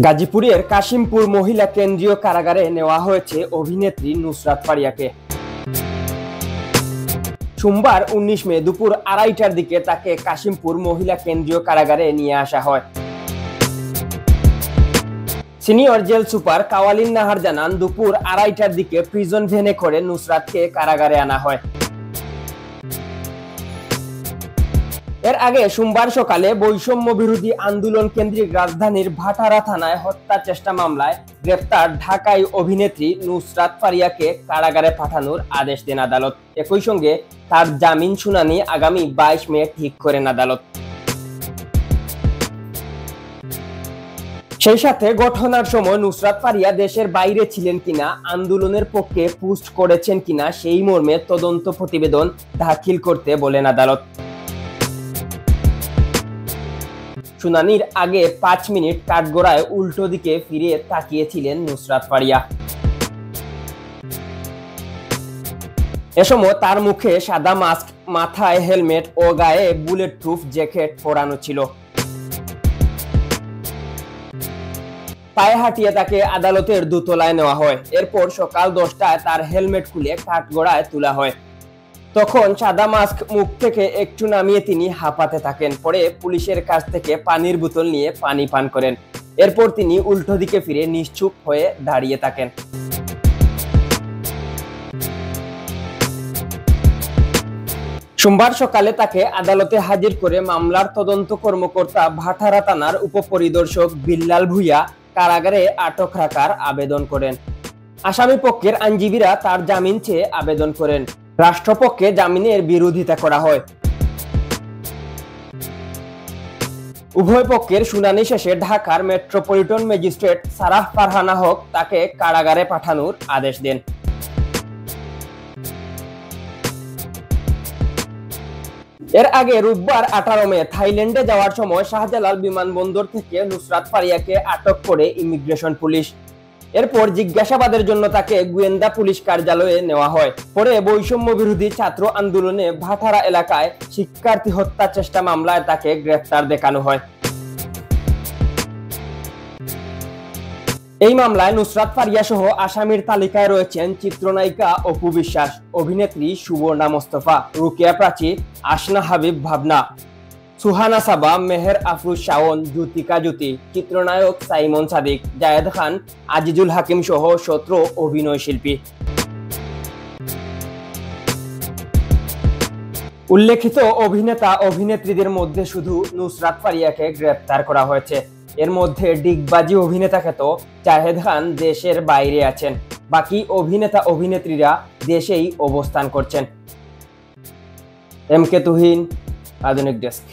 গাজীপুরের কাশিমপুর মহিলা কেন্দ্রীয় কারাগারে নেওয়া হয়েছে অভিনেত্রী নুসরাত ফারিয়াকে। সোমবার 19 মে দুপুর 2:30টার দিকে তাকে কাশিমপুর মহিলা কেন্দ্রীয় কারাগারে নিয়ে আসা হয়। সিনিয়র জেল সুপার কাওয়ালিন নাহার জানান, দুপুর 2:30টার দিকে প্রিজন ভ্যানে করে নুসরাতকে কারাগারে আনা হয়। এর আগে সোমবার সকালে বৈষম্য বিরোধী আন্দোলন কেন্দ্রিক রাজধানীর ভাটারা থানায় হত্যা চেষ্টা মামলায় গ্রেপ্তার ঢাকাই অভিনেত্রী নুসরাত ফারিয়াকে কারাগারে পাঠানোর আদেশ দেন আদালত। একই সঙ্গে তার জামিন শুনানি আগামী 22 মে ঠিক করেন আদালত। সেই সাথে ঘটনার সময় নুসরাত ফারিয়া দেশের বাইরে ছিলেন কিনা, আন্দোলনের পক্ষে পোস্ট করেছেন কিনা সেই মর্মে তদন্ত প্রতিবেদন দাখিল করতে বলেন আদালত। শুনানির আগে 5 মিনিট কাঠগড়ায় উল্টো দিকে ফিরে তাকিয়েছিলেন নুসরাত ফারিয়া। এ সময় তার মুখে সাদা মাস্ক, মাথায় হেলমেট ও গায়ে বুলেট প্রুফ জ্যাকেট পরানো ছিল। পায়ে হাঁটিয়ে তাকে আদালতের দোতলায় নেওয়া হয়। এরপর সকাল 10টায় তার হেলমেট খুলে কাঠগড়ায় তোলা হয়। তখন সাদা মাস্ক মুখ থেকে একটু নামিয়ে তিনি হাঁপাতে থাকেন। পরে পুলিশের কাছ থেকে পানির বোতল নিয়ে পানি পান করেন। এরপর তিনি উল্টো দিকে ফিরে নিশ্চুপ হয়ে দাঁড়িয়ে থাকেন। সোমবার সকালে তাকে আদালতে হাজির করে মামলার তদন্ত কর্মকর্তা ভাটারা থানার উপপরিদর্শক বিল্লাল ভুইয়া কারাগারে আটক রাখার আবেদন করেন। আসামি পক্ষের আইনজীবীরা তার জামিন চেয়ে আবেদন করেন। রাষ্ট্রপক্ষে জামিনের বিরোধিতা করা হয়। উভয় পক্ষের শুনানি শেষে ঢাকার মেট্রোপলিটন ম্যাজিস্ট্রেট সারাহ ফারহানা হক তাকে কারাগারে পাঠানোর আদেশ দেন। এর আগে রোববার 18 মে থাইল্যান্ডে যাওয়ার সময় শাহজালাল বিমানবন্দর থেকে নুসরাত ফারিয়াকে আটক করে ইমিগ্রেশন পুলিশ। এরপর জিজ্ঞাসাবাদের জন্য তাকে গোয়েন্দা পুলিশ কার্যালয়ে নেওয়া হয়। পরে বৈষম্য বিরোধী ছাত্র আন্দোলনে ভাটারা এলাকায় শিক্ষার্থী হত্যা চেষ্টা মামলায় তাকে গ্রেফতার দেখানো হয়। এই মামলায় নুসরাত ফারিয়া সহ আসামির তালিকায় রয়েছেন চিত্রনায়িকা অপু বিশ্বাস, অভিনেত্রী সুবর্ণা মোস্তফা, রুকিয়া প্রাচী, আসনা হাবিব ভাবনা, সুহানা সাবা, মেহের আফরুজ শাওন, জ্যোতিকা জ্যোতি, চিত্রনায়ক সাইমন সাদিক, জায়েদ খান, আজিজুল হাকিম সহ 17 অভিনয় শিল্পী। উল্লেখিত অভিনেতা অভিনেত্রীদের মধ্যে শুধু নুসরাত ফারিয়াকে গ্রেপ্তার করা হয়েছে। এর মধ্যে ডিগবাজি অভিনেতা খ্যাত জায়েদ খান দেশের বাইরে আছেন। বাকি অভিনেতা অভিনেত্রীরা দেশেই অবস্থান করছেন। এম কে তুহিন, আধুনিক ডেস্ক।